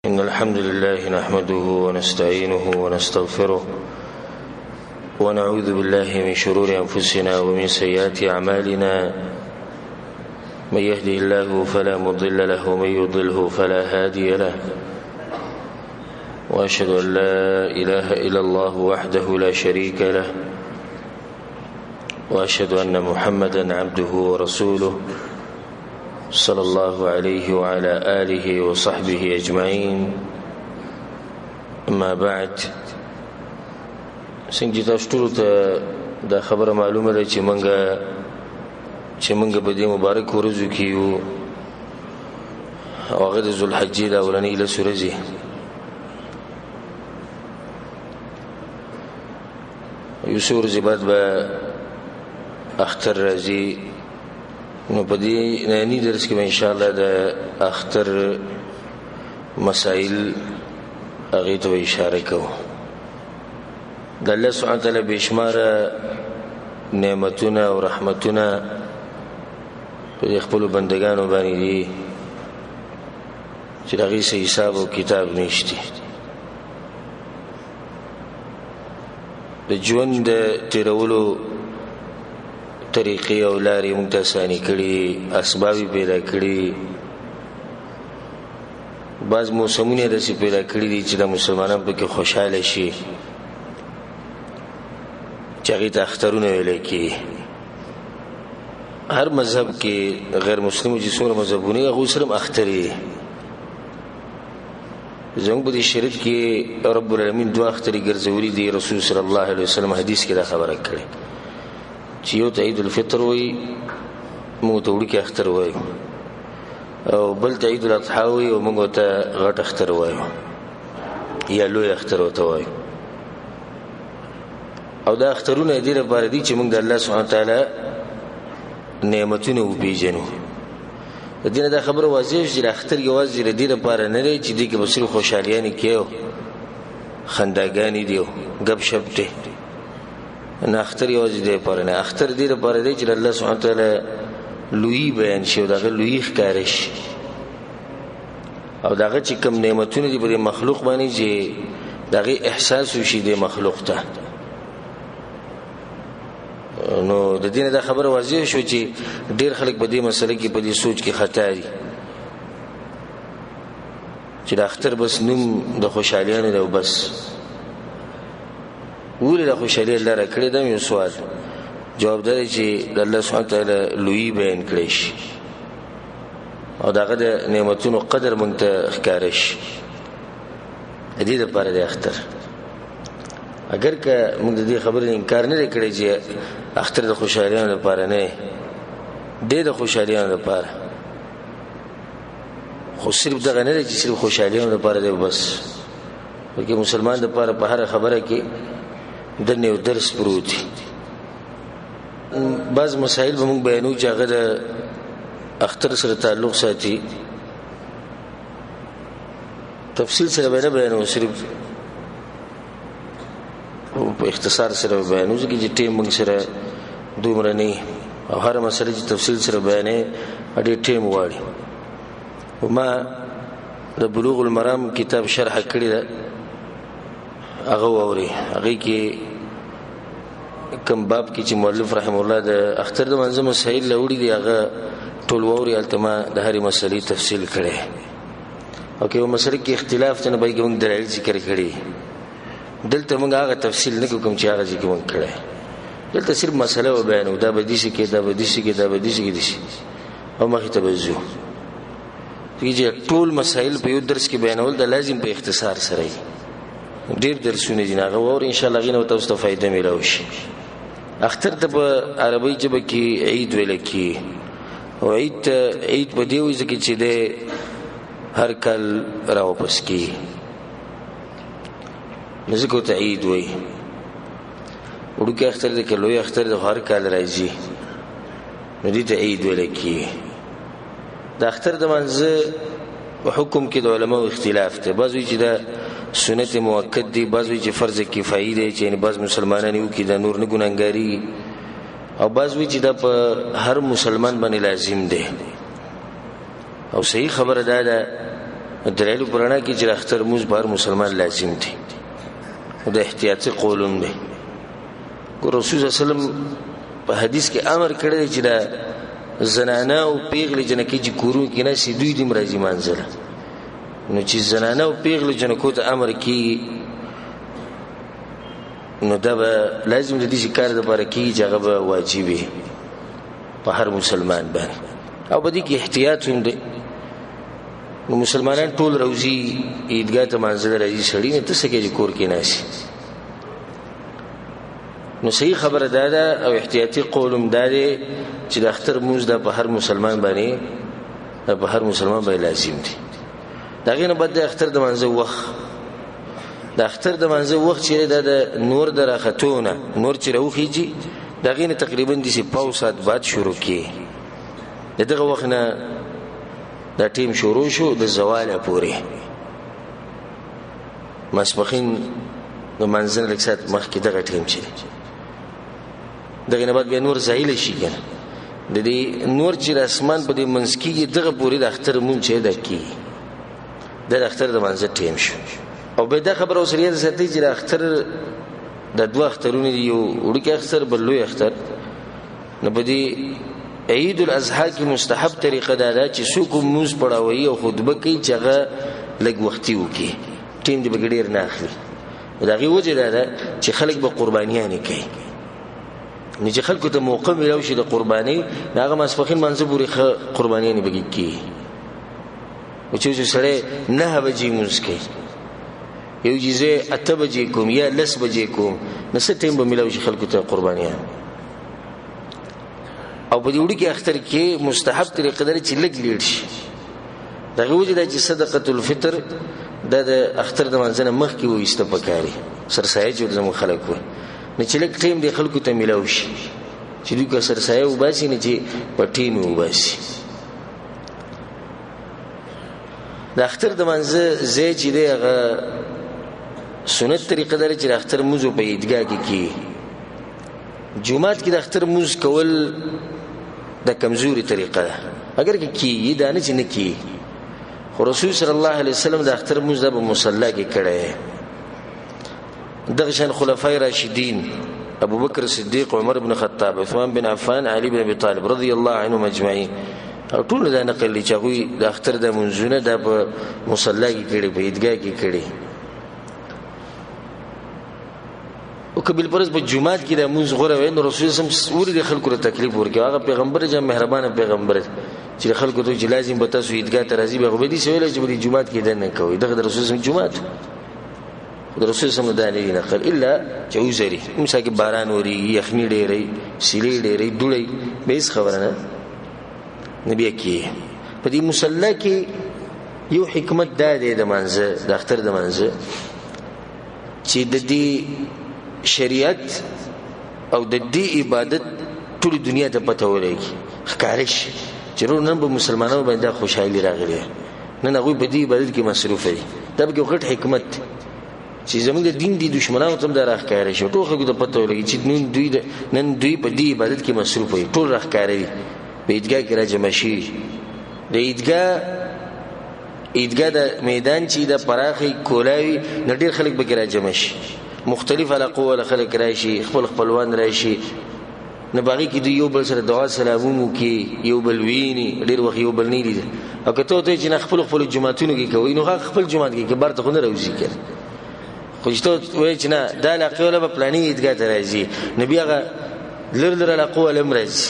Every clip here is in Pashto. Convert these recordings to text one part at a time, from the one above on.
إن الحمد لله نحمده ونستعينه ونستغفره ونعوذ بالله من شرور أنفسنا ومن سيئات أعمالنا من يهده الله فلا مضل له ومن يضلله فلا هادي له وأشهد أن لا إله إلا الله وحده لا شريك له وأشهد أن محمدا عبده ورسوله صلى الله عليه وعلى آله وصحبه أجمعين. أما بعد، څنګه تاسو ټول ته دا خبره معلومه ده چې منګه په دې مبارک ورځو کې یو او غد ذوالحجې دا ولنې له سورځي یو سورځي بعد به اختر راځي. نو په دې نننی درس کې ان شاء الله د اختر مسائل هغه ته اشاره کوو. د الله سبحانه وتعالی بشماره نعمتونه او رحمتونه په خپل بندگانو باندې دي چې دغه څه حساب او کتاب نشته. د ژوند تیرولو طریقې او لارې موږ ته آساني کړي، اسباب پیدا کړي، بعض موسمونه داسې پیدا کړي دي چې د مسلمانانو پکې خوشاله شي چې هغې ته اخترونه ویلی کېږي. هر مذهب کې غیر مسلمو چې څومره مذهبونه هغوی سره هم اخترې. زموږ په دې شریعت کې رب العالمین دوه اخترې ګرځولي دي. رسول صلی الله علیه وسلم حدیث کې دا خبره کړې چې یو ته عید الفطر وایي، موږ ته وړوکی اختر وایو، او بل ته عید الاضحی وایي او موږ ته غټ اختر وایو یا لوی اختر ورته وایو. او دا اخترونه دې لپاره دي چې موږ د الله سبحانه وتعالی نعمتونه وپېژنو. د دې نه دا خبره واضح شي چې اختر یوازې د دې لپاره نه دی چې دې کې به صرف خوشحالیانې کوي، خنداګانې دي او ګپ شپ دی. نه، اختر یوازې دې لپاره نه، اختر دې لپاره دی چې الله سبحانه وتعالی لوی بیان شي او دغه لوی ښکاره شي او دغه چې کوم نعمتونه دي په مخلوق باندې چې دغه احساس وشي د مخلوق ته. نو د دې نه دا خبره واضح شو چې ډېر خلک په دې مسله کې په دې سوچ کې خطا دي چې د اختر بس نوم د خوشحالیانو دی او بس. ولې د خوشحالي الله را کړې ده؟ یو سوال جواب دی چې د الله سبحانه وتعالی لوی بیان کړی شي او دغه د نعمتونو قدر موږ ته ښکاره شي. د دې لپاره د اختر اگر که موږ د دې خبرې انکار نه کړی چې اختر د خوشحالیانو لپاره نه دی، د خوشحالیانو لپاره، خو صرف دغه نه دی چې صرف خوشحالیانو لپاره دی بس، بلکې مسلمان لپاره په هر خبره کې دنه یو درس پروت دی. بعض مسائل به موږ بیانو چې هغه د اختر سره تعلق ساتي، تفصیل سره به نه بیانو، صرف په اختصار سره بیانو ځکه چې ټیم موږ سره دومره نه او هر مسله چې تفصیل سره بیانې ډېر ټیم غواړي. ما د بلوغ المرام کتاب شرح کړی ده، هغه واوري. هغه کې کوم باب کې چې مؤلف رحم الله د اختر د منځ مسائل لوړي دي هغه ټول واوري. التما د هرې مسلې تفصیل کړي او که یو مسله کې اختلاف ته نه بلکې موږ دلایل ذکر کړي. دلته موږ هغه تفصیل نه کوم چې هغه ذکر موږ کړي. دلته صرف مسله و بیانو، دا به دي شي کې، دا به دي شي کې، دا به دي شي کې او مخې ته وځو. چې ټول مسائل په یو درس کې بیانول د لازم په اختصار سره ډیر درسونه دي هغه وور ان شاء الله غینه تاسو ته فائدہ ملو شي. اختر ته په عربی ژبه کې عید ویل کی او عید په دی وځي چې د هر کال راوپس کی نزدیکو ته عید وای. وړوکی اختر د کلوې اختر د هر کال راځي نو دې ته عید ویل کی. د اختر د منځ حکم کې د علماو اختلاف ته، بعضوی چې د سنت موکد دی، بعضوی چې فرض کفایي دی چې یعنی بعض مسلمانان یو کې د نور نه ګناګاری، او بعضوی چې د په هر مسلمان باندې لازم دی. او صحیح خبره ده دلایل پرانا کې چې اختر موږ بار مسلمان لازم دي او د احتیاطي قولم دي کو رسول صلی الله علیه وسلم په حدیث کې امر کړی چې دا زنانه او پیغله جنکې چې کورو کې نه سي دوی د مرضی منځله نو چې زنانه او پیغله جنکو ته امر کی نو دا لازم د دې کار لپاره کی چې هغه واجبې په هر مسلمان باندې او بدی کې احتیاط هم دی نو مسلمانان ټول روزي عیدګاه ته منځله راځي سړی نه تاسو کې کور کې ناشي نو صحیح خبره ده او احتیاطي قولم ده چې د اختر موږ د په هر مسلمان باندې په هر مسلمان باندې لازم دي دغه نه بد د اختر د منځ وخت د اختر د منځ وخت چې د نور درختونه نور چې راوخیږي دغه نه تقریبا د 5 ساعت بعد شروع کی دغه وخت نه د ټیم شروع شو د زوال پورې مسبخین د منځن لکسات مخکې دغه ټیم چي دغه نه بعد به نور زایل شي کنه د دې نور چې اسمان په دې منسکی دغه پوری د اختر مون چې د کی د اختر د منځ ټیم شو او به دا خبره اوسریه ساتي چې د اختر د دوه اخترونه یو وړکه اختر بلوي اختر نه بدی عید الاضحى کی مستحب طریقه دا چې څوک موز پړاوي او خطبه کوي چې هغه لګ وختي وکي ټیم دې بغیر نه اخلي دا غي وجه دا چې خلک به قربانیان کوي نه چې خلکو ته موقع ملو شي د قرباني هغه مسفخین منځبوري قربانیان بږي کی او چې سره نه بجې موږ کوي یو جزء اتبجې کوم یا لس بجې کوم نو څه ټیم به ملو شي خلکو ته قربانیان او په دې وړي کې اختر کې مستحب طریقه ده چې لګ لیډ شي دا وجه ده چې صدقه الفطر د اختر د منځنه مخ کې وېسته پکاري سرسایه جوړ زمو خلکو نه چې لګ ټیم د خلکو ته ملاوي شي چې دوی کا سرسایه وباسي نه چې پټین وباسي د اختر د منځ زې چې دغه سنت طریقه ده چې اختر موزو په عیدګاه کې کی جمعات کې د اختر موز کول د کمزوري طریقه ده اگر کې کی دا نه چې نه کی خو رسول صلی الله علیه وسلم د اختر موز د مصلا کې کړه دغه شان خلفای راشدین ابو بکر صدیق عمر بن خطاب عثمان بن عفان علي بن ابي طالب رضی الله عنهم اجمعين او ټول دا نقل لري چې هغه د اختر د منځونه د مصلا کې کړي په عیدګاه کې کړي او کبل پرز په جمعات کې د منځ غره وین رسول الله صلی الله خلکو ته تکلیف ورکړي هغه پیغمبر جام مهربان پیغمبر چې خلکو ته لازم به تاسو عیدګاه ته راځي به غوډي سویل چې په جمعات کې دنه کوي دغه رسول الله جمعات د رسول الله د علی نقل الا جوزري مساکه باران وري یخنی ډېرې سیلې ډېرې ډولې به هیڅ خبره نه نبی کې په دې مصلا کې یو حکمت ده د منځ د اختر د منځ چې د دې شریعت او د دې عبادت ټول دنیا ته پته ولګي ښکارش چې نن به مسلمانانو باندې خوشحالي راغلي نن هغه په دې عبادت کې مصروف دي دا به غټ حکمت چې زموږ د دین دي دشمنانو ته دا راخکاره شي ټول خلکو ته پته ولګي چې نن دوی په دې عبادت کې مصروف دي ټول راخکاره دي په عیدګاه کې راجمع شي د عیدګاه د میدان چې د پراخي کولاوي نډیر خلک به راجمع شي مختلف علاقو ول خلک راشي خپلوان راشي نه باغی کې دی یو بل سره دعا سلامونو کې یو بل ویني ډیر وخت یو بل نه لید او کته ته چې نه خپل جماعتونو کې کوي نو خپل جماعت کې برته خو نه راوځي کړي خو چې وای چې نه دا علاقه ولا په پلاني عیدګاه ته راځي نبی هغه لر علاقه ول امرز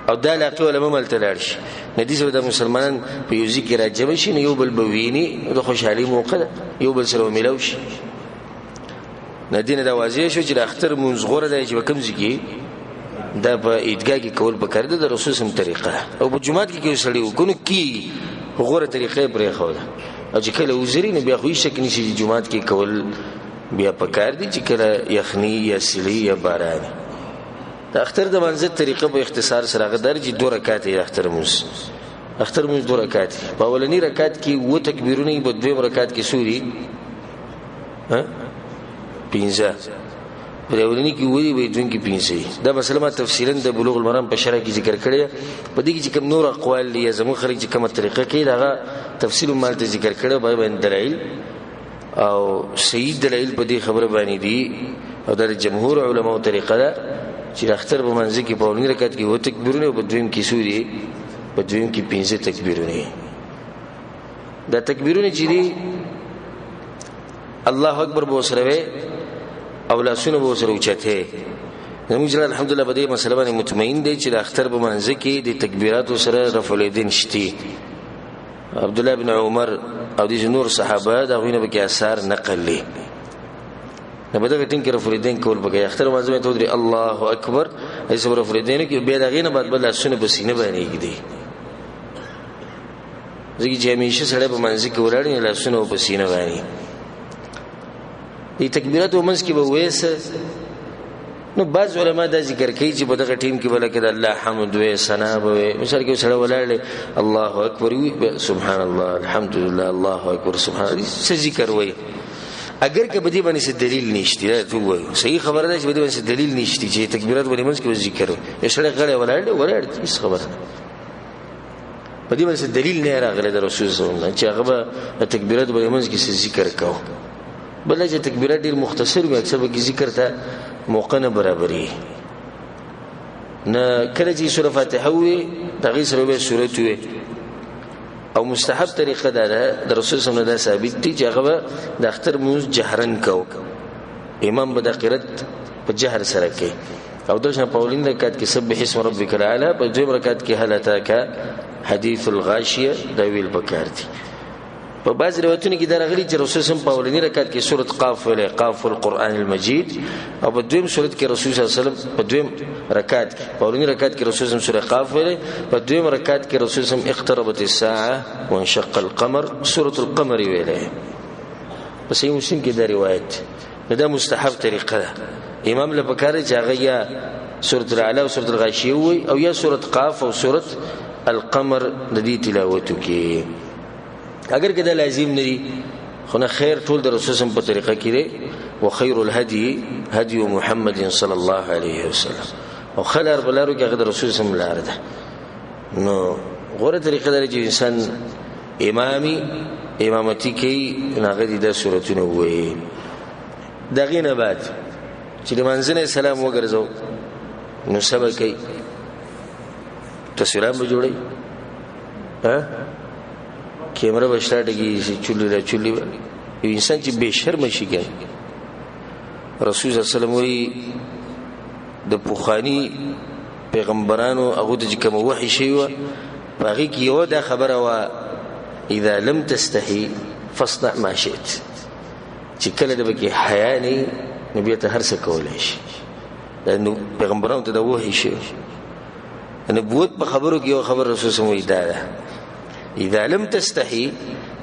او دا علاقه ول ممل تلارش ندی سره د مسلمانان په یو ذکر راجم شي یو بل بویني د خوشحالي موقع یو بل سره ملوش ندینه دا واضح شو چې د اختر منځ غوړه دی چې کوم ځکه دا په عیدګاه کې کول پکړه د رسول سم طریقه او په جمعات کې سړی وکونو کی غوړه طریقې پرې خو ده او چې کله وزري نه بیا خو هیڅ شک نشي جمعات کې کول بیا پکار دي چې کله یخنی یا سلی یا باران د اختر د منځ طریقه په اختصار سره غدر چې 2 رکعات یې اختر منځ 2 رکعات په اولنی رکعات کې و تکبیرونه په 2 رکعات کې سوري ها 15 پرولنی کې وایي به دوی کې پینځي دا مسله ما تفصیلا د بلوغ المرام په شرح کې ذکر کړی په دې کې چې کوم نور اقوال دي زموږ خلک چې کومه طریقه کې دا تفصیل مال ته ذکر کړی به باندې دلایل او صحیح دلایل په دې خبره باندې دي او د جمهور علماو طریقه ده چې اختر په منځ کې په اولنی رکعت کې و تکبیرونه او په دویم کې سوري په دویم کې 15 تکبیرونه دا تکبیرونه چې دي الله اکبر بو سره او لاسونه بو سره اوچته زموږ الحمدلله په دې مسله باندې مطمئن دي چې د اختر په منځ کې د تکبیرات سره رفع الیدین شتي عبد الله بن عمر او د نور صحابه دا غوینه به اثر نقل لي نه بده ټینګ رفع الیدین کول بګي اختر منځ ته ودري الله اکبر ایسه رفع الیدین کې بیا دا غینه بعد بل لاسونه په سینه باندې کېدی ځکه چې همیشه سره په منځ کې ولاړ نه لاسونه په سینه باندې دي تکبیرات ومنځ کې به وېسه نو بعض علما دا ذکر کوي چې په دغه ټیم کې بلکې د الله حمد و ثنا به مثال کې سره ولاړ الله اکبر وي سبحان الله الحمدلله الله اکبر سبحان الله څه ذکر وي اگر که بدی باندې دلیل نشته ته وایو صحیح خبره ده چې بدی باندې دلیل نشته چې تکبیرات باندې منځ کې ذکر وي سره غړې ولاړ هیڅ خبره بدی باندې دلیل نه راغلی د رسول صلی الله علیه وسلم چې هغه تکبیرات باندې منځ کې ذکر کاوه بل چې تکبیرات ډیر مختصر وي اکثر به ذکر ته موقع نه برابرې نه کله چې سوره فاتحه وي دغه سره به سورته وي او مستحب طریقه ده د رسول صلی الله علیه وسلم ثابت دي چې هغه د اختر موږ جهرن کو امام به د قرات په جهر سره کوي او دغه په اولین رکعت کې سبح اسم ربک الاعلى په دویم رکعت کې هل اتاک حدیث الغاشیه دا ویل پکار دي په بعض روایتونو کې دا راغلي چې رسول صلی الله علیه وسلم په اولنی رکعت کې سورۃ قاف ویله قاف القرآن المجید او په دویم سورۃ کې رسول صلی الله علیه وسلم په دویم رکعت په اولنی رکعت کې رسول صلی الله علیه وسلم سورۃ قاف ویله په دویم رکعت کې رسول صلی الله علیه وسلم اقتربت الساعه وانشق القمر سورۃ القمر ویله په صحیح مسلم کې دا روایت دا مستحب طریقه ده امام له پکاره چې هغه یا سورۃ الاعلى او سورۃ الغاشیه وي او یا سورۃ قاف او سورۃ القمر د دې تلاوت کې اگر کدا لازم ندي خو نه خیر ټول د رسول الله په طریقه کې دی وخير الهدي هدي محمد صلى الله عليه وسلم او خلر بلارو کې هغه د رسول الله لار ده نو غوړه طریقه ده چې انسان امامتي کوي هغه د سورته وي دغه نه بعد چې د منځنه سلام وګرځو نو سبا کوي تصویرام به جوړي کیمرا بشټاټږي چولې انسان چې بے شرم شي کوي رسول الله صلی الله علیه وسلم وی د پوخانی پیغمبرانو هغه د کوم وحی شی و باغی کې یو دا خبره وا اذا لم تستحي فاصنع ما شئت چې کله د بکی حیا نه نبی ته هر څه کولای شي نو پیغمبرانو ته د وحی شی نبوت په خبرو کې یو خبر رسول الله صلی الله علیه وسلم اذا لم تستحي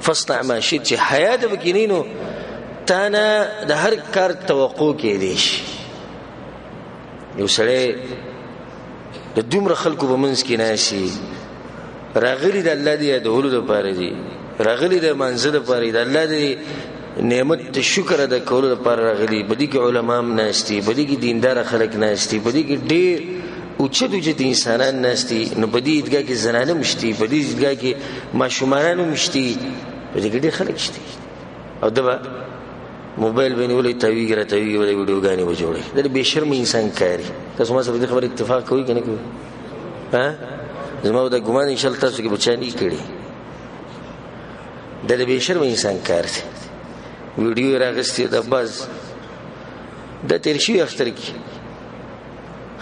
فاصنع ما شئت چې حیا د بکینینو تانا د هر کار توقع کې دي یو سره د دومره خلکو په منځ کې ناشي راغلي د الله دی د هولو لپاره دي راغلي د منځ لپاره د الله دی نعمت شکر ادا کولو لپاره راغلي بدی کې علما هم ناشتي بدی کې دیندار خلک ناشتي بدی کې ډېر اوچت انسانان ناشتي نو بدی دغه کې زنانه مشتي بدی دغه کې ماشومان مشتي بدی کې ډېر خلک شتي او دبا موبایل باندې ولې تویګ را تویګ ولې ویډیوګانې و جوړي دا به شرم انسان کاری تاسو ما سره د خبر اتفاق کوئ کنه کوئ ها زما د ګمان ان شاء الله تاسو کې بچانی کړي دا به شرم انسان کار دی ویډیو راغستې د باز د ترشي اختر کې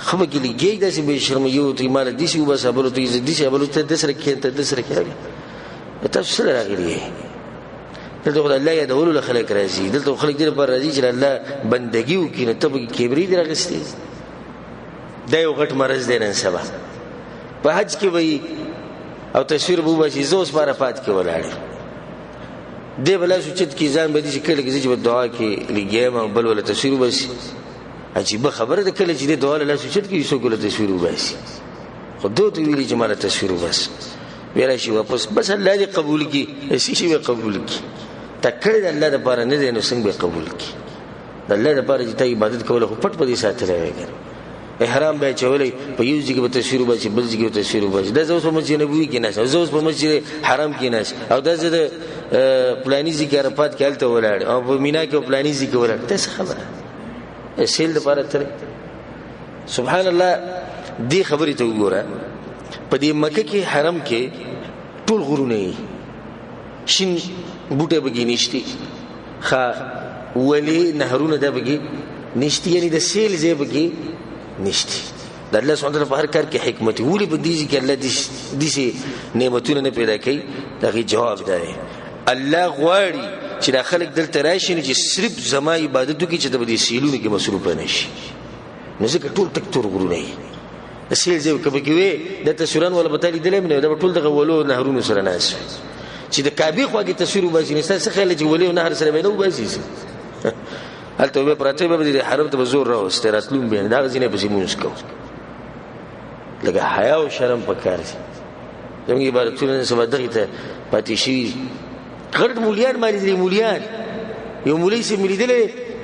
خو کې لګي د سې به شرم یو ته مال دي سي وبس ابلو ته دي سي ابلو ته د سره کې ته د سره کې تاسو سره راغلي دلته الله یادول له خلک راځي دلته خلک دې پر راځي چې الله بندګي وکړي نو ته کبري دې راغستې دا یو غټ مرز دی نن سبا په حج کې وای او تصویر بو بشي زوس بار فات کې ولاړ دی بلا سوچت کې ځان به دې کله کې چې دعا کې لګیم بل ولا تصویر بس عجیب خبره ده کله چې دعا له سوچت کې یو ګل تصویر وباسي خدای ته ویلي چې مال تصویر وباس بیره شي واپس بس الله دې قبول کړي اسی شي قبول کړي تکړه الله د پاره نه دي نو څنګه به قبول کړي د الله لپاره چې ته عبادت کوله خو پټ پدې ساتلی وای کنه احرام به چولې په یو ځای کې به تصویر وباسي بل ځای کې به تصویر وباسي دا زه په مسجد نبوي کې ناست زه اوس په مسجد حرام کې ناست او دا زه د پلاني ځای کې عرفات کې هلته ولاړ او په مینا کې پلاني ځای کې ولاړ دا څه خبره سیل لپاره تر سبحان الله دې خبرې ته وګوره په دې مکه کې حرم کې ټول غرونه شین بوټه بګی نشتی خا ولی نهرونه د بګی نشتی یعنی د سیل ځای بګی نشتی د الله سبحانه وتعالى په هر کار کې حکمت ولي په دې کې الله دې نعمتونه نه پیدا کوي دغه جواب دی الله غواړي چې د خلک دلته راشي چې صرف زما عبادت وکړي چې د دې سیلونو کې مصروف نشي نو ځکه ټول تکتور غرونه د سیل ځای کبه کې وي د تصویران ولا بتالي دلې نه د ټول دغه ولو نهرونو سره ناس چې د کعبه خواږه تصویر وباسي نه څه خیال چې ولې نهر سره به نه وباسي هلته به پراته به د حرم ته زور راوست راتلون به دا غزینه په سیمونس کو لکه حیا او شرم پکار دي زموږ عبادتونه سبا دغه ته پاتې شي غرد مولیان مالي دي مولیان یو مولوی سي ملیدل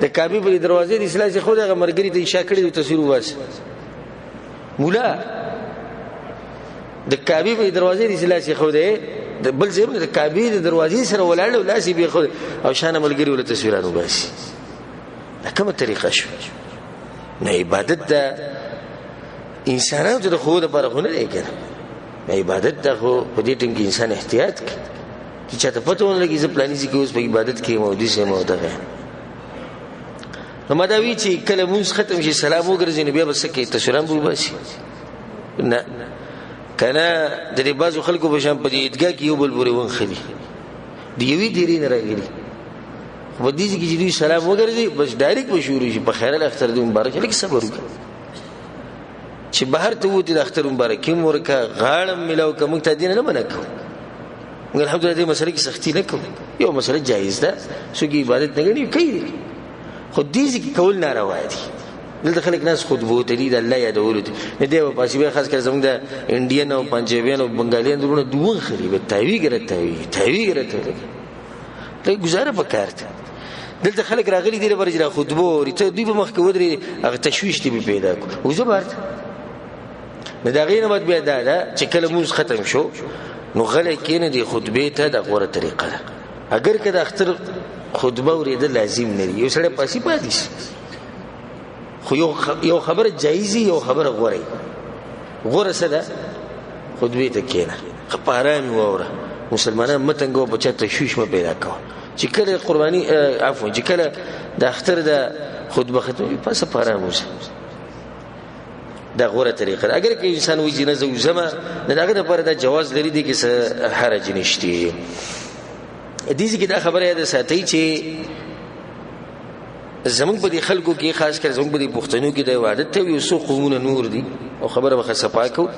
د کعبه په دروازې د اسلام خو دغه مرګري ته انشاء کړی د تصویر وباس مولا د کعبه په دروازې د اسلام خو ده د بل ځای د کعبه د دروازې سره ولاړ او لاسي به خو او شان ملګری ول تصویرانو باسي کومه طریقه شو نه عبادت ده انسانانو ته خو د پر غونه دی کنه عبادت ده خو په دې ټیم کې انسان احتیاط کوي چې چاته پته ونه لګي چې پلانې چې اوس په عبادت کې مودي سه موده نو مداوی چې کله موږ ختم شي سلام وګرځي نو بیا بس کې تصویران بو باسي نه کنه د دې بازو خلکو په شان په دې ادګه کې یو بل پورې ونخلي دی وی ډیرې نه راغلي خو دې چې دوی سلام وګرځي بس ډایرکټ به شروع شي په خیر الاختر دې مبارک لیک صبر وکړه چې بهر ته وته د اختر مبارک مورکه غاړم ملاو کوم ته دین نه منکو موږ الحمدلله دې مسله کې سختی نه کوو یو مسله جایز ده سګي عبادت نه غني کوي خو دې چې کول ناروا دي دلته خلک ناس خطبه ته دي د الله یادول دي نه دی په پاسې خاص کر زموږ د انډین او پنجابیان او بنگالیان درونه دوه خري به تاوی ګرته ته گزاره وکړه دلته خلک راغلي دي لپاره چې خطبه ورته دوی په مخ کې ودري هغه تشويش دی پیدا کو وزبرت نه دا غینه مت بیا دا چې کله موږ ختم شو نو غلې کینه دی خطبه ته د غوړه طریقه ده اگر کله اختر خطبه ورېده لازم نه یو سره پاسې پاتې خو یو خبره جایزي یو خبره غوړه سره خطبه ته کینه خپارام وره مسلمانان متنګو په چا تشويش ما پیدا کو چې کله قرباني عفوا چې کله د اختر د خطبه ختمي پس پاره موږ دا غوړه طریقه اگر کې انسان وځي نه زما نه داغه لپاره دا جواز لري دي کې څه حرج نشته دې کې دا خبره ده ساتي چې زمونږ په دي خلکو کې خاص کر زمونږ په دي پښتنو کې د عبادت ته یو څو قومونه نور دي او خبره به صفا کو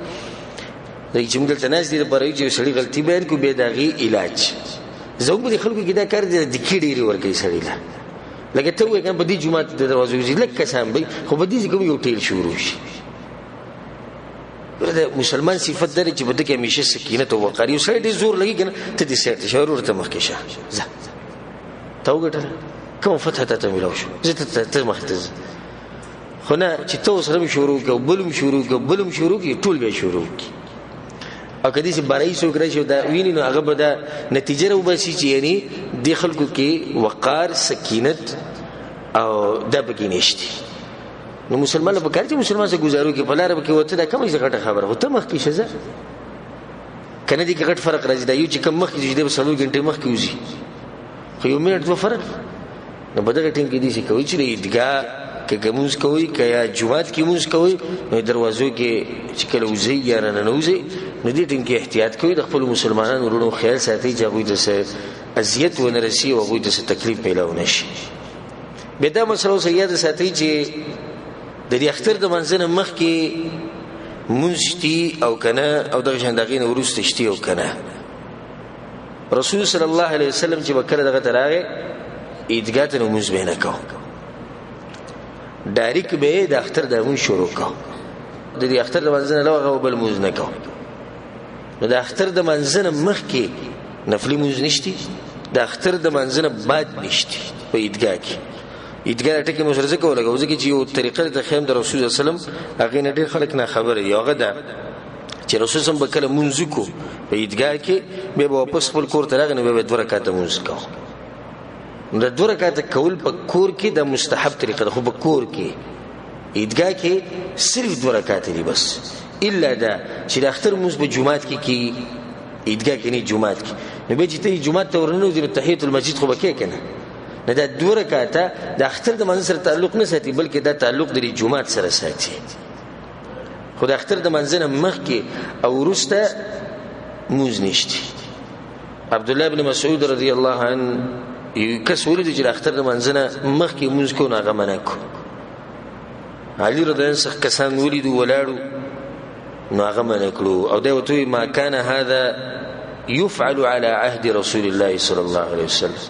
د جمله تناس دي لپاره چې سړي غلطي بیان کو به داغي علاج زمونږ په دي خلکو کې دا کار دي د کیډيري ورګي سړي لا لکه ته وایې په دې جمعه د دروازو زی لکه سم به خو په دې کوم یو ټیل شروع شي دا مسلمان صفت ده چې بده کې همیشه سکینت او وقار یو سړی زور لګي کنه ته دې سره شعور ته مخ کې شه زه تا وګټه کوم فتح ته ملو شو زه ته مختز خو نه چې تو سره شروع کو بلم شروع کی ټول به شروع کی او کدي چې بارای سو کړی شو دا ویني نو هغه به دا نتیجه وباسي چې یعنی د خلکو کې وقار سکینت او د بګینشتي نو مسلمان په کار چې مسلمان سره گزارو کې بلاره به کې وته دا کومه غټه خبره وته مخ کې شزه کنه دي کې غټ فرق راځي دا یو چې کم مخ کې د 3 غنټه مخ کې وځي خو یو منټ و فرق نو بدغه ټیم کې دي چې کوي چې دیګه کې ګموس کوي کیا جمعات کې موس کوي نو دروازو کې چې کله وځي یا نه نوځي نو دې ټیم کې احتیاط کوي د خپل مسلمانانو ورونو خیال ساتي چې هغه د اذیت و نه رسی او هغه د تکلیف پیلاو نشي به دا مسله سیاده ساتي چې د دې اختر د منځنه مخ کې منشتي او کنه او دغه شاندغین ورستشتي او کنه رسول صلی الله علیه وسلم چې وکړه دغه تراغه عیدګاه ته موږ به نه کو ډایرک به د اختر دغه شروع کو د دې اختر د منځنه لوغه بل موږ نه کو نو د اختر د منځنه مخ کې نفلی موږ نشتی د اختر د منځنه بعد نشتی په عیدګاه کې عیدګاه ټکی مشرزه کوله غوځي چې یو طریقه د خیم د رسول الله صلی الله علیه وسلم هغه نه ډیر خلک نه خبره دی هغه دا چې رسول الله بکله منځ کو په عیدګاه کې به واپس خپل کور ته راغنه به 2 رکعاته منځ کو د 2 رکعاته کول په کور کې د مستحب طریقه ده خو په کور کې عیدګاه کې صرف 2 رکعاته دي بس الا دا چې د اختر منځ په جمعات کې کی عیدګاه کې نه جمعات کې نو به چې ته جمعات ته ورننو د تحیت المسجد خو بکې کنه نه دا 2 رکعاته د اختر د منځ سره تعلق نه ساتي بلکې دا تعلق د جمعات سره ساتي خو د اختر د منځ نه مخ کې او ورسته موز نشتی عبد الله بن مسعود رضی الله عنه یو کس ولید چې اختر د منځ نه مخ کې موز کو نه غمنه کو علي رضی الله عنه کسان ولیدو ولاړو نو هغه منه کړو او دا وته ما كان هذا يفعل على عهد رسول الله صلى الله عليه وسلم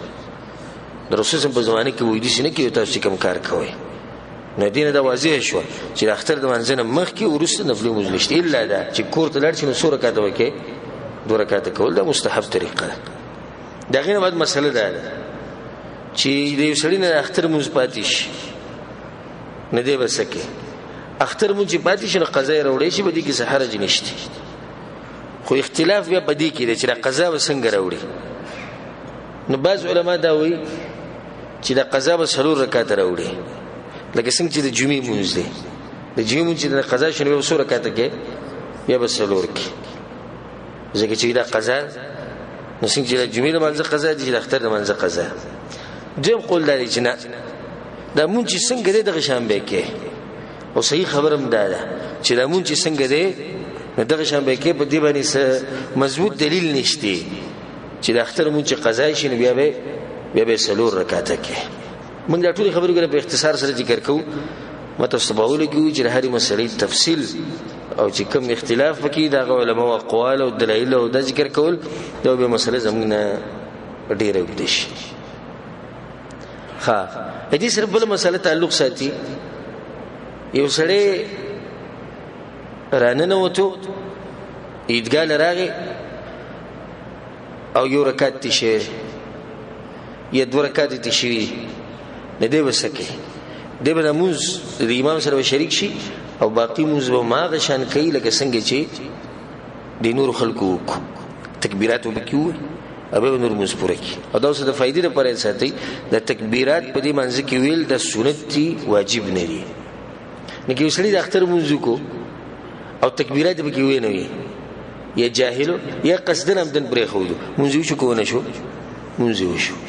د رسول په زمانه کې وې دي چې نه کې تاسو کوم کار کوي نو دینه دا واضح شو چې اختر د منځ نه مخ کې ورسته نفل موز نشته الا دا چې کور ته لړ شي نو 2 رکعاته وکي 2 رکعاته کول دا مستحب طریقه ده دا غینه بعد مسله ده چې د یو سړی نه اختر موز پاتې شي نه دی بسکه اختر موز پاتې شي قضا راوړي شي بدی کې سحر جنشتي خو اختلاف بیا بدی کې چې قضا وسنګ راوړي نو بعض علما دا وایي چې د قضا به 3 رکعات راوړي لکه څنګه چې د جمعې مونږ دی د جمعې مونږ د قضا شنو یو 3 رکعات کې یا به 3 کې ځکه چې دا قضا نو څنګه چې د جمعې د منځ قضا دي د اختر د منځ قضا دیم قول لري چې نه دا مونږ چې څنګه دی د شنبه کې او صحیح خبرم ده چې دا مونږ چې څنګه دی د شنبه کې په دې باندې مضبوط دلیل نشته چې د اختر مونږ چې قضا شي نو بیا به 3 رکعات کې من دا ټول خبرې په اختصار سره ذکر کوو متوسباول کې چې هرې مسلې تفصیل او چې کوم اختلاف پکې دا علماء او اقوال او دلایل او د ذکر کول دا به مسله زمونه ډیره وګدي شي ها دې سره بل مسله تعلق ساتي یو سړی رانه وته عیدګاه لراغي او یو رکعت تشي یا 2 رکعات تشي نه دی وسکه دی به موږ د امام سره شریک شي او باقی موږ به ما غشان کوي لکه څنګه چې د نور خلقو تکبیرات وبکیو او به نور موږ پوره کی او دا څه د فائدې لپاره ساتي د تکبیرات په دې منځ کې ویل د سنت دي واجب نه دي نه کې وسړي د اختر موږ کو او تکبیرات به کې وې نه وي یا جاهل یا قصدن امدن پرې خو موږ شو کو نه شو موږ شو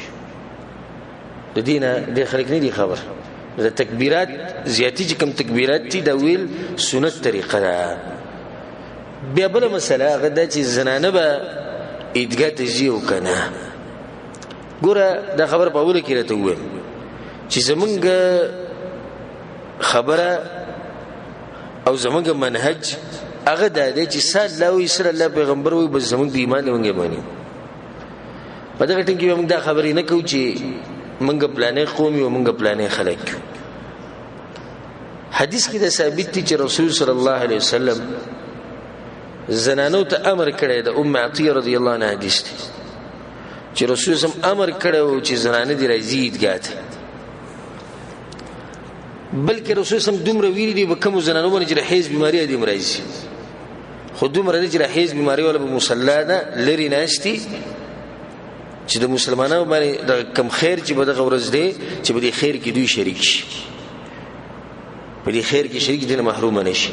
د دینه د خلک نه دي خبر د تکبیرات زیاتی چې کوم تکبیرات دي دا ویل سنت طریقه ده بیا بل مسله غدا چې زنانه به عیدګاه ته ځي وکنه ګوره دا خبر په اوله کې راته ویم چې زمونږ خبره او زمونږ منهج هغه دا دی چې صلی الله علیه وسلم پیغمبر وي بس زمونږ د ایمان ونګي باندې په دغه ټینګ کې موږ دا خبرې نه کوو چې منګ پلانې قومي او منګ پلانې خلک حدیث کې دا ثابت دي چې رسول صلی الله علیه وسلم زنانو ته امر کړی د ام عطیه رضی الله عنها حدیث دی چې رسول سم امر کړو چې زنانه دی راځي عیدګاه ته بلکې رسول سم دومره ویلي دی وکم زنانو باندې چې حیض بیماری دي مرایي خو دومره دي چې حیض بیماری ولا په مصلا نه لري ناشتي چې د مسلمانانو باندې د کم خیر چې په دغه ورځ دی چې په دې خیر کې دوی شریک شي په دې خیر کې شریک دي نه محروم نشي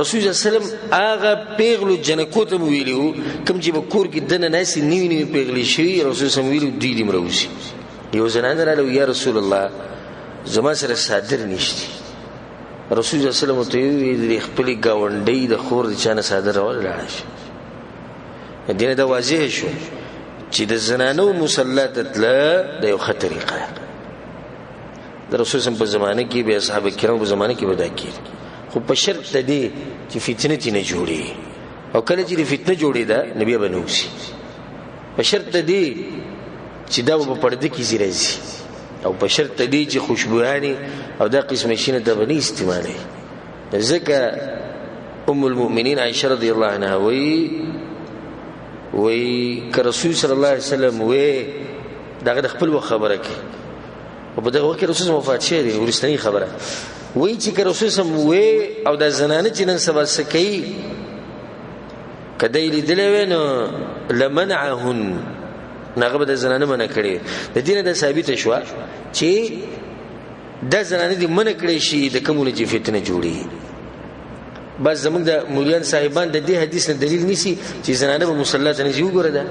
رسول الله صلی الله علیه وسلم هغه پیغلو جنکو ته ویلو کوم چې په کور کې دنه ناسي نیوی پیغلی شي رسول الله ویلو دوی دې مروسی یو زنانه راو یا رسول الله زما سره صادر نشتی رسول الله صلی الله علیه وسلم ته ویل خپل گاونډي د خور د چانه صادر ولاړ شي دینه دا واضح شو چې د زنانو مسلط تله د یو خطرېقه د رسول الله په زمانه کې به اصحاب کرام په زمانه کې ودا کړي خو په شرط دی چې فتنه نه جوړي او کله چې فتنه جوړي دا نبی بنوسی په شرط دی چې دا په پرده کې زیرازي او په شرط دی چې خوشبوياني او دا قسم شینه د بني استعمالي ځکه ام المؤمنین عائشه رضی الله عنها وی که رسول صلی الله علیه وسلم وی داغه خپل خبره کې او په دغه وخت رسول وفات شوی ورستنی خبره وای چې رسول وې او د زنانه چې نن سبا سکی کدی لیدلې نو لمنعهن نغه د زنانه منع کړي د دینه د ثابت شو چې د زنانه دي منع کړي شي د کومه چې فتنه جوړي بس زمونږ د مولیان صاحبان د دې حدیث نه دلیل نیسی چې زنانه په مصلات نه یو ګره ده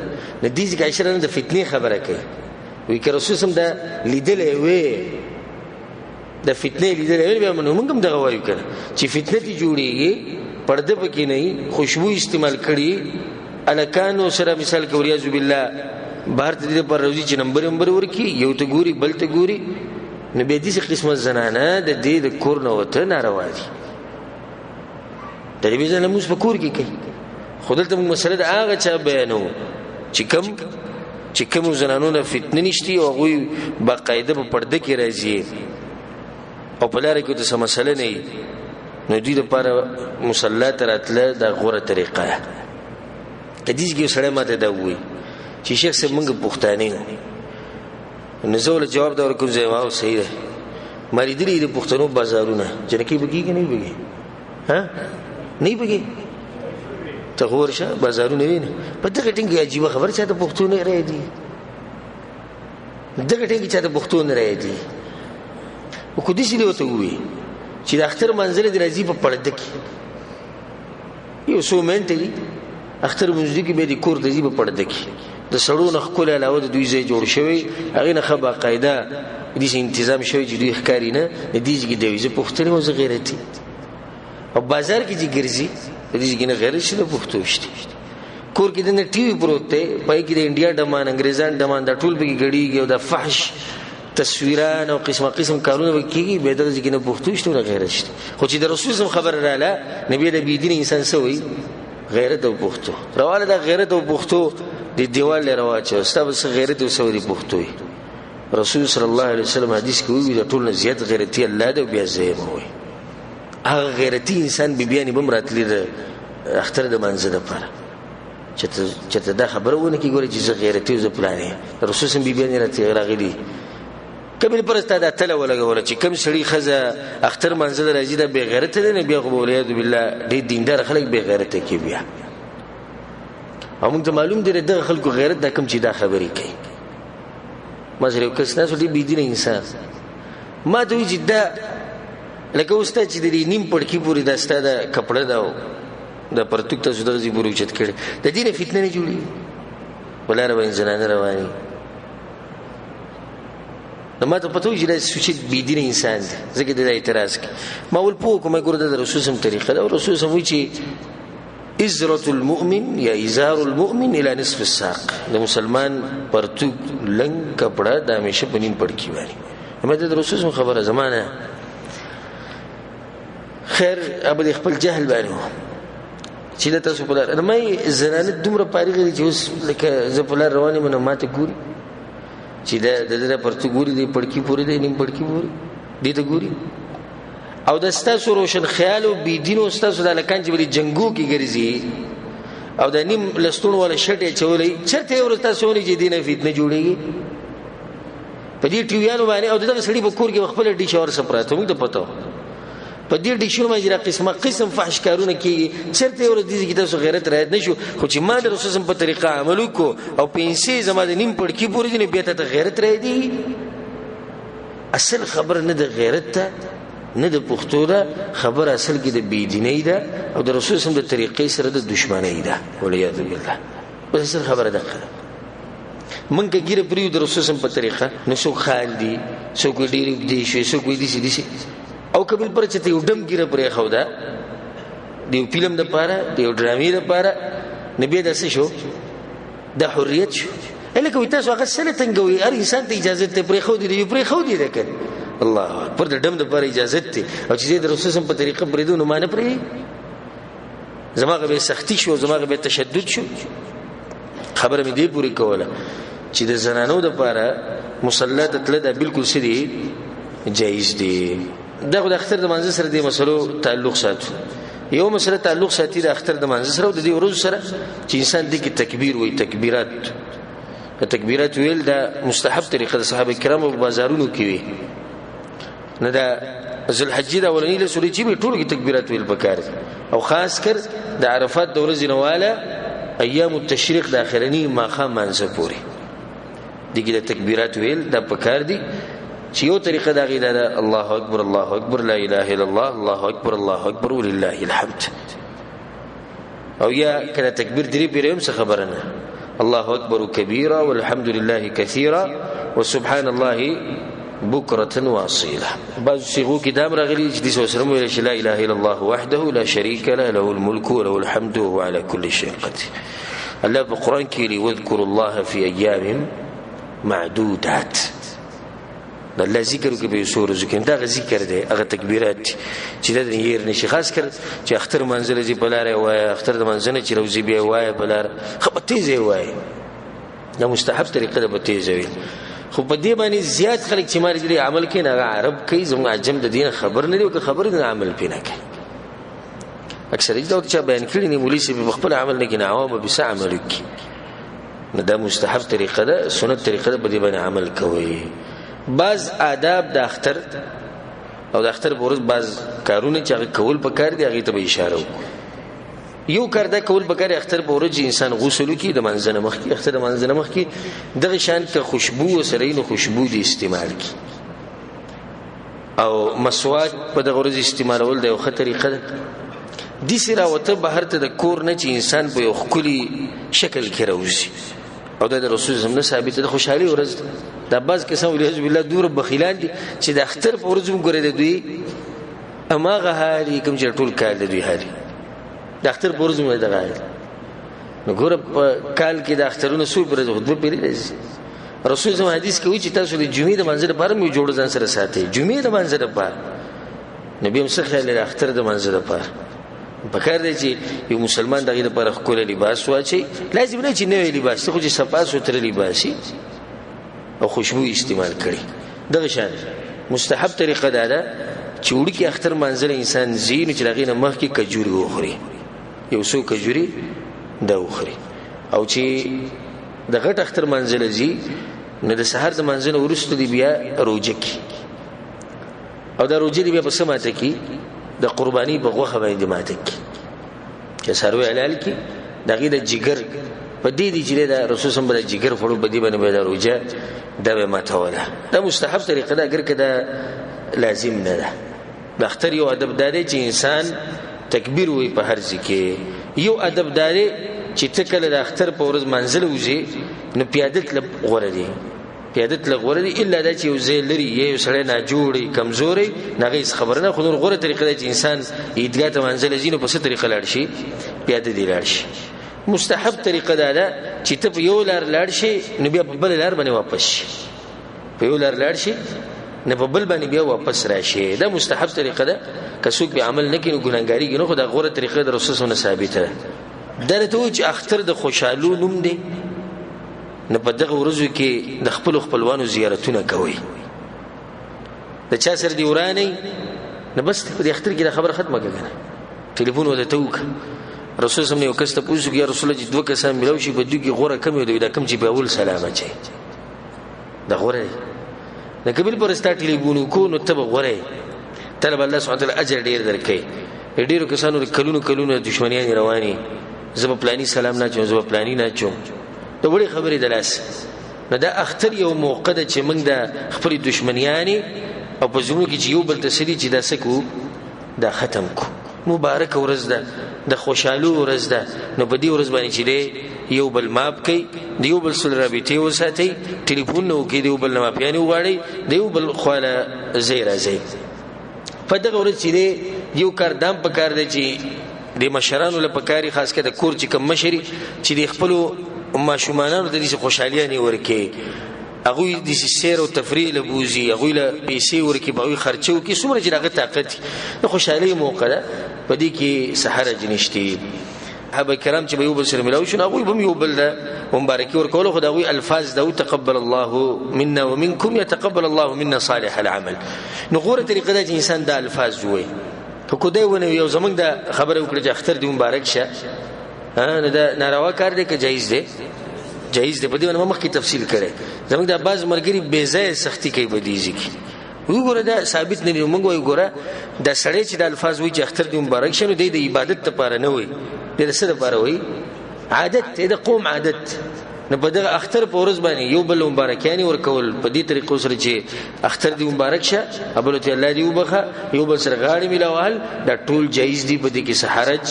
د دې ځکه اشاره د فتنې خبره کوي وی که رسول سم دا لیدلې وې د فتنې لیدلې وې موږ هم دغه وایو کنه چې فتنه دي جوړيږي پرده پکې نه خوشبو استعمال کړي الکانو سره مثال کې وریاذ بالله بهر ته دې پر روزي چې نمبر ورکی یو ته ګوري بل ته ګوري نبی دې قسمه زنانه د دې د کور نه وته ناروا دي تلویزیون موږ په کور کې کوي خودلته موږ مسله د هغه چا بیانو چې کوم زنانو نه فتنه نشتی او غوي باقاعده په پرده کې راځي او په لار کې د سم مسله نه نو دې لپاره مصلات راتله د غوړه طریقه حدیث کې سره ماته دا وایي چې شیخ صاحب موږ پښتانه نزول جواب دا ورکوم زما صحیح ده مری دې د پښتنو بازارونه جنکی بګي کې نه بګي ها نه بګي ته ورشه بازارونه ویني په دغه ټینګه عجیب خبر چاته پښتون نه راځي دغه ټینګه چاته پښتون نه راځي او کو دې شي وته وي چې د اختر منزل د راځي په پړد کې یو څو منټي اختر منځ کې به د کور د زیب پړد کې د سړو نه خپل علاوه د دوی ځای جوړ شوی هغه نه خبره قاعده دې تنظیم شوی چې دوی ښکاری نه دې کې د ویزه پښتني او غیرتي او بازار کې چې ګرځي دې کې نه غیر شي د پښتو شته کور کې د ټي وي پروت دی پای کې د انډیا ډمان انګريزان ډمان د ټول به غړيږي او د فحش تصویران او قسم کارونه وکيږي به دغه کې نه پښتو شته او غیرت شته خو چې د رسول خبر رااله نبی د بيدین انسان سوی غیرت او پښتو راواله د غیرت او پښتو د دیوال رواچو ستاسو غیرت او سوري پښتو رسول صلی الله علیه وسلم حدیث کې وی د ټول نه زیات غیرتی الله د بیا زیم وي هغه غیرتی انسان به بیان بمراتلی د اختر د منځ د پاره چې دا خبرونه کې ګوري چې غیرتی او پلانې رسول سم بیان راته راغلی کبل پرسته د تل ولګول چې کم سړي خزه اختر منځ راځي د بی غیرت نه بیا قبولیت بالله د دیندار خلک بی غیرت کې بیا همون ته معلوم دی د خلکو غیرت د کم چې دا خبرې کوي مزرو کس نه سړي بی دین انسان ما دوی جدا لکه واستاد چې د نیم پړکی پوری د استاد کپڑا دا د پرتګ ته زده زی پوری چت کړي د دې فتنه نه جوړي ولاره وین زنانه رواني نو ما ته پته وی چې د سوچ بی دین انسان دی زګې د اعتراض کوي ما ول پوه کومه ګور د رسول سم طریقه دا رسول سم وی چې ازرة المؤمن یا ازار المؤمن الى نصف الساق د مسلمان پرتګ لنګ کپڑا د همیشه په نیم پړکی واري همه د رسول سم خبره زمانه خیر ابد خپل جهل باندې چې تاسو په لار مې زنانه دومره پاريږي چې اوس لکه زپلار رواني منه ماته ګوري چې د پرتګ ګوري د پړکی پوری د نیم پړکی پوری دې ته ګوري او د ستاسو روشن خیال او بی دین او ستاسو د لکان چې بری جنگو کې ګرځي او د نیم لستون ولا شټه چولې چرته ورته سونی چې دینه فتنه جوړيږي په دې ټیویانو باندې او دغه سړي په کور کې خپل ډی شاور سپراته موږ ته پته په دې ډی شاور باندې قسم فحش کارونه کې چرته ورته دي چې تاسو غیرت راځي نشو خو چې ما د رسول په طریقه عمل وکړو او پینسي زما د نیم پړکی پورې دي بیا ته غیرت راځي اصل خبر نه د غیرت ته نه د پښتو ده خبر اصل کې د بيدینۍ ده او د رسول سم د طریقې سره د دشمنۍ ده ولياذ بالله بس اصل خبره ده منګه ګیره پریو د رسول سم په طریقه نو شو خال دي شو ګډیر دي شو کوئی دي او کبل پر چته یو ډم ګیره پرې خو ده دیو فلم د پاره دیو ډرامې د پاره نبی د څه شو د حریت شو الکه وي تاسو هغه سره تنګوي هر انسان ته اجازه ته پرې خو دي پرې خو دي ده الله پر د ډم د پر اجازه ته او چې د رسول سم په طریقه پرې دونه معنی پرې زماغه به سختی شو زماغه به تشدد شو خبره مې دی پوری کوله چې د زنانو د پاره مصلات تل ده بالکل سړي جایز دي دغه د اختر د منځ سره د مسلو تعلق ساتو یو مسله تعلق ساتي د اختر د منځ سره او د دې ورځ سره چې انسان د کی تکبیر وای تکبیرات تکبیرات ویل دا مستحب طریقه د صحابه کرامو په بازارونو کې وي نه دا ذل حج دا ولنی له سوري چې به ټول کې تکبیرات ویل پکار او خاص کر د عرفات د ورځې نواله ایام التشریق د اخرنی ماخام منځ پوري دغه د تکبیرات ویل دا پکار دي چې یو طریقه دا غي دا الله اکبر لا اله الا الله الله اکبر ولله الحمد او یا کله تکبیر درې پیرم څه خبره نه الله اکبر كبيرا والحمد لله كثيرا وسبحان الله بكرة واصيلا بعض صيغو کې دام راغلي چې د سوسرم ویل لا اله الا الله وحده لا شريك له له الملك وله الحمد وهو على كل شيء قدير الله په قران کې لي واذكر الله في ايام معدودات دا الله ذکر کې به سور ذکر دا ذکر دی هغه تکبیرات چې د یې نشي خاص کر چې اختر منزل دي بلاره وای اختر د منزل چې روزي بیا وای بلاره خپته زی وای دا مستحب طریقه ده به زی خو په دې باندې زیات خلک چې ماري دي عمل کوي نه عرب کوي زموږ عجم د دین خبر نه دی او خبر نه عمل پینه کوي اکثر دا چې بیان کړي نه مولوی سي په خپل عمل نه کې نه عوام به څه عمل کوي نه دا مستحب طریقه ده سنت طریقه ده په دې باندې عمل کوي بعض آداب د اختر او د اختر ورځ بعض کارونه چې کول پکار دي هغه ته به اشاره وکړو یو کار دا کول پکار اختر ورځ انسان غسل کوي د منځنه مخ کې اختر د منځنه مخ کې دغه شان ته خوشبو سره نو خوشبو دي استعمال کی او مسواک په دغه ورځ استعمالول د یو ښه طریقه ده دي سره وته بهر ته د کور نه چې انسان په یو خولي شکل کې راوځي او د رسول زموږ ثابت ده خوشحالي ورځ دا باز قسم ولې بالله دور بخیلان دي چې د اختر په ورځ موږ غره دوی اماغه هاري کوم چې ټول کال دوی هاري د اختر په ورځ موږ دغه نو ګور کال کې د اخترونو سو پر خطبه پیری رسول زموږ حدیث کې وی چې تاسو د جمعې د منځ لپاره مو جوړ ځان سره ساتي جمعې د منځ لپاره نبی هم څه خیال د اختر د منځ لپاره پکار دی چې یو مسلمان دغه لپاره خپل لباس واچي لازم نه چې نوې لباس خو چې صفا سوتره لباسي او خوشبو استعمال کړي دغه شان مستحب طریقه ده چې وړي کې اختر منزل انسان زین چې دغه نه مخ کې کجوري وخوري یو څو کجوري دا وخوري او چې دغه اختر منزل زی نه د سحر د منزل ورسته دی بیا روزه کې او دا روزه دی بیا په سماته کې د قرباني په غوخه باندې ماته کې چې سروي علال کې دغه د جګر په دې دي چې د رسول صلی الله علیه وسلم جګر فړو په دې باندې به روزه دا ماته ولا دا مستحب طریقه ده اگر کده لازم نه ده د اختر یو ادب داري چې انسان تکبیر وي په هر ځکه یو ادب داري چې تکله د اختر په ورځ منزل وځي نو پیادت غوړه دي پیادت لغوره دي الا دا چې یو ځای لري یو سړی نه جوړي کمزوري نه هیڅ خبر نه خو غوړه طریقه ده چې انسان عیدګاه ته منزل زینو په څه طریقه لاړ شي پیاده دي لاړ شي مستحب طریقه ده چې ته یو لار لاړ شي نو بیا په بل لار باندې واپس شي په یو لار لاړ شي نه په بل باندې بیا واپس راشي دا مستحب طریقه ده که څوک به عمل نه کوي ګناګاری کوي نو خو دا غوړه طریقه د رسول الله ثابته ده درته چې اختر د خوشالو نوم دی نه په دغه ورځو کې د خپلوانو زیارتونه کوي د چا سره دی ورانی نه بس په اختر کې د خبر ختمه کړه ټلیفون ودته وک رسول الله یو کس ته پوښتنه یا رسول الله دوه کسان ملو شي په دوی کې غوړه کم دی دا کم چې په اول سلام اچي دا غوړه نه قبل پر ستا ټلیفون کو نو ته غوړه طلب الله سبحانه وتعالى اجر ډیر درکې ډیرو کسانو کلونو دښمنیان رواني زب پلاني سلام نه چوم زب پلاني نه چوم ته وړي خبرې دلاس نو دا اختر یو موقع ده چې موږ د خپل دښمنیانی او په زموږ کې یو بل تسلی چې دا سکو دا ختم کو مبارک ورځ ده د خوشالو ورځ ده نو په دې ورځ باندې چې یو بل ماپ کوي دیو بل سره رابطه وساتي ټلیفون نو کې دیو بل نه ماپیانی وغواړي دیو بل خواله زیرا زی په دغه ورځ چې یو کار دام په کار دی چې د مشرانو لپاره کاری خاص کړه د کور چې کم مشري چې د خپل ما شومانانو د دې خوشحالي ورکه هغه د سیر او تفریح له بوزي هغه له پیسې ورکه به خرچو کې څومره چې هغه طاقت د خوشحالي موقع ده په دې کې سحر جنشتي صحابه کرام چې به یو بل سره ملاوي شو هغه به یو بل مبارکي ورکول خو دغه الفاظ دا تقبل الله منا ومنكم يتقبل الله منا صالح العمل نو غوره طریقه ده چې انسان دا الفاظ جوړي کو دې ونه یو زمنګ دا خبره وکړه چې اختر دې مبارک شه نه دا ناروا کار دی که جایز دی جایز دی. په دې باندې مخکې تفصیل کړي. زموږ د بعض ملګری بې ځای سختی کوي په دې ځکه وګوره دا ثابت نه دی. موږ وایو ګوره دا سړی چې د الفاظ وایي چې اختر دې مبارک شه نو دی د عبادت لپاره نه وایي، دی د څه لپاره وایي؟ عادت دی، د قوم عادت. نو په دغه اختر په ورځ باندې یو بل مبارکیانې ورکول په دې طریقو سره چې اختر دې مبارک شه، ابل ته الله دې وبخه، یو بل سره غاړې ملاوال، دا ټول جایز دي. په دې کې څه حرج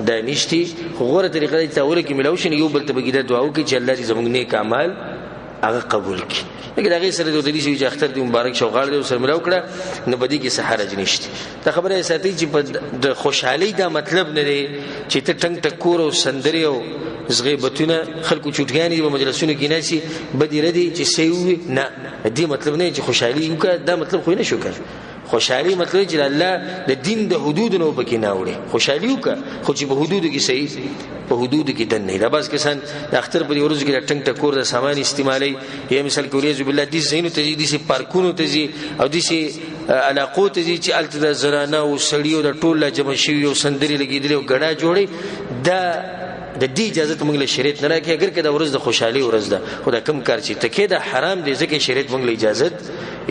دا نشتی. خو غوره طریقه دې تاول کې ملاو شي، یو بل ته بګیدا دعا وکړي چې الله دې زموږ نیک اعمال هغه قبول کړي. لکه دا غي سره د دې شي چې اختر دې مبارک شو غاړه دې سره ملاو کړه نو بدی کې څه حرج نشته. دا خبره ساتي چې د خوشحالي دا مطلب نه دی چې ته ټنګ ټکور او سندري او زغیبتونه خلکو چټیانی په مجلسونو کې ناسي بدی ردی چې سیوي نه. دې مطلب نه چې خوشحالي وکړه، دا مطلب خو نه شو کړ. خوشحالي مطلب چې الله د دین د حدود نه وبکې نه وړي. خوشحالي وکړه خو چې په حدود کې صحیح په حدود کې دن نه. دا بس کسان د اختر په ورځ کې ټنګ ټکور د سامان استعمالي، یا مثال کې ورېز بالله دې زینو ته دې سي پارکونو ته دې او دې سي علاقو ته دې چې الته د زرانه او سړیو د ټوله جمع شوی او سندري لګیدل او غډا جوړي. دا د دې اجازه موږ له شریعت نه راکې. اگر کدا ورځ د خوشحالي ورځ ده خدای کم کار چې تکې دا حرام دي ځکه شریعت موږ له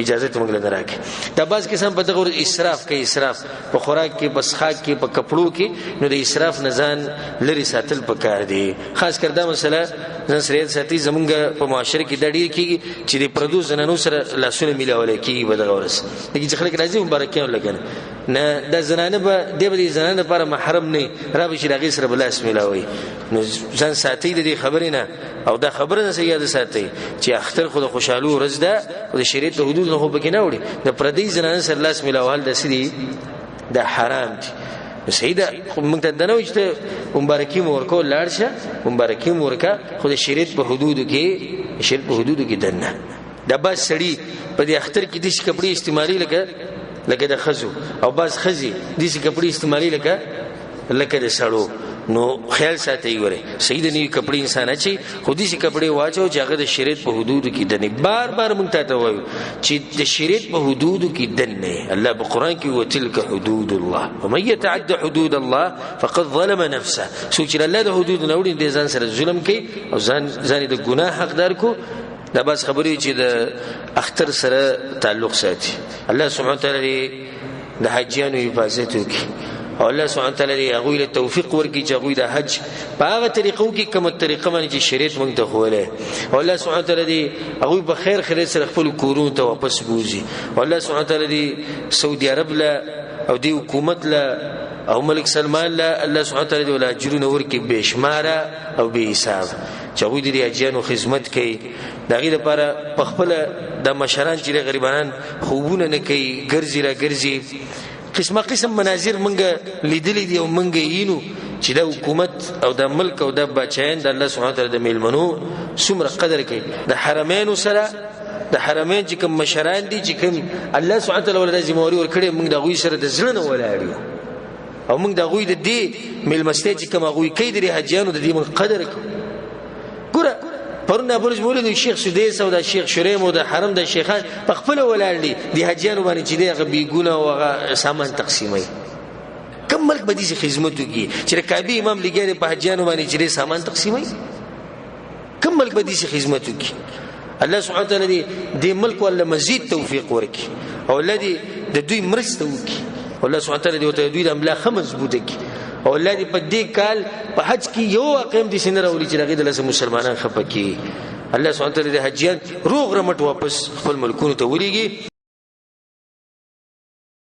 اجازه موږ له نه راکې. دا باز قسم په دغه اسراف کوي، اسراف په خوراک کې، په څښاک کې، په کپړو کې. نو د اسراف نه ځان لري ساتل پکار دي. خاص کر دا مسله ځان سره ساتي زمونږ په معاشره کې د ډیر کېږي چې د پردو زنانو سره لاسونه میلاول کېږي. په دغه ورځ دغه چې خلک راځي مبارکیان لګنه نه د زنانه به د زنانه لپاره محرم نه را به شي دغه سره بلاس میلاوي. نو ځان ساتي د خبرې نه او دا خبره نه سیاده ساتي چې اختر خو د خوشحالي ورځ ده او د شریعت حدود نه خو بګنه وړي. د پردي زنانه سره لاس میلاوال د سړي د حرام دي. سیدا موږ ته دنه چې مبارکي مورکو لاړ شه، مبارکي مورکا خو د شریعت په حدود کې دنه. د باز سړي په دې اختر کې د شي کپړې استعمالي لکه د خزو او باز خزي د شي کپړې استعمالي لکه د سړو. نو خیال ساتي ګوره سید نه کپڑے انسان اچي خودي سي کپڑے واچو چې هغه د شریعت په حدود کې دنه. بار مونږ ته وایو چې د شریعت په حدود کې دنه. الله په قران کې وتلک حدود الله ومن يتعد حدود الله فقد ظلم نفسه. سوچ الله د حدود نه وړي د ځان سره ظلم کوي او ځان د ګناه حقدار کو. دا بس خبرې چې د اختر سره تعلق ساتي. الله سبحانه وتعالى د حجانو حفاظت کوي او الله سبحانه وتعالى هغه له توفیق ورکړي چې هغه د حج په هغه طریقو کې کومه طریقه باندې چې شریعت موږ ته خوله. او الله سبحانه وتعالى هغه په خیر سره خپل کورونو ته واپس بوزي. او الله سبحانه وتعالى سعودي عرب له او دی حکومت له او ملک سلمان له الله سبحانه وتعالى ولا اجرونه ورکړي بشماره او به حساب چې هغه د اجیانو خدمت کوي. دغه لپاره په خپل د مشران چې غریبانان خوبونه نه کوي ګرځي قسم مناظر منګه لیدلې دي او منګه یینو چې د حکومت او د ملک او د بچیان د الله سبحانه وتعالى د میلمنو څومره قدر کوي. د حرمینو سره د حرمین چې کوم مشران دي چې کوم الله سبحانه وتعالى ولر ذمہواری ورکړي موږ د غوي سره د ځلنه ولاړو او موږ د غوي د دې میلمستې چې کوم غوي کوي د حجانو د دې موږ قدر کوو. ګوره پرونه برج مولوی د شیخ سدیس او د شیخ شریم او د حرم د شیخان په خپل ولاړ دي د حجانو باندې چې دغه بیګونه او سامان تقسیمي. کوم ملک به دې خدمت کوي چې کعبه امام لګي په حجانو باندې چې سامان تقسیمي؟ کوم ملک به دې خدمت کوي؟ الله سبحانه وتعالى دې ملک ول مزید توفیق ورکړي او الذي د دوی مرسته وکړي. الله سبحانه وتعالى دې دوی د املاخ مضبوطه کړي. او الله دې په دې کال په حج کې یو اقیم دي سينه راولي چې هغه د لاسه مسلمانان خپکی. الله سبحانه وتعالى د حجیان روغ رمټ واپس خپل ملکونو ته ولېږي.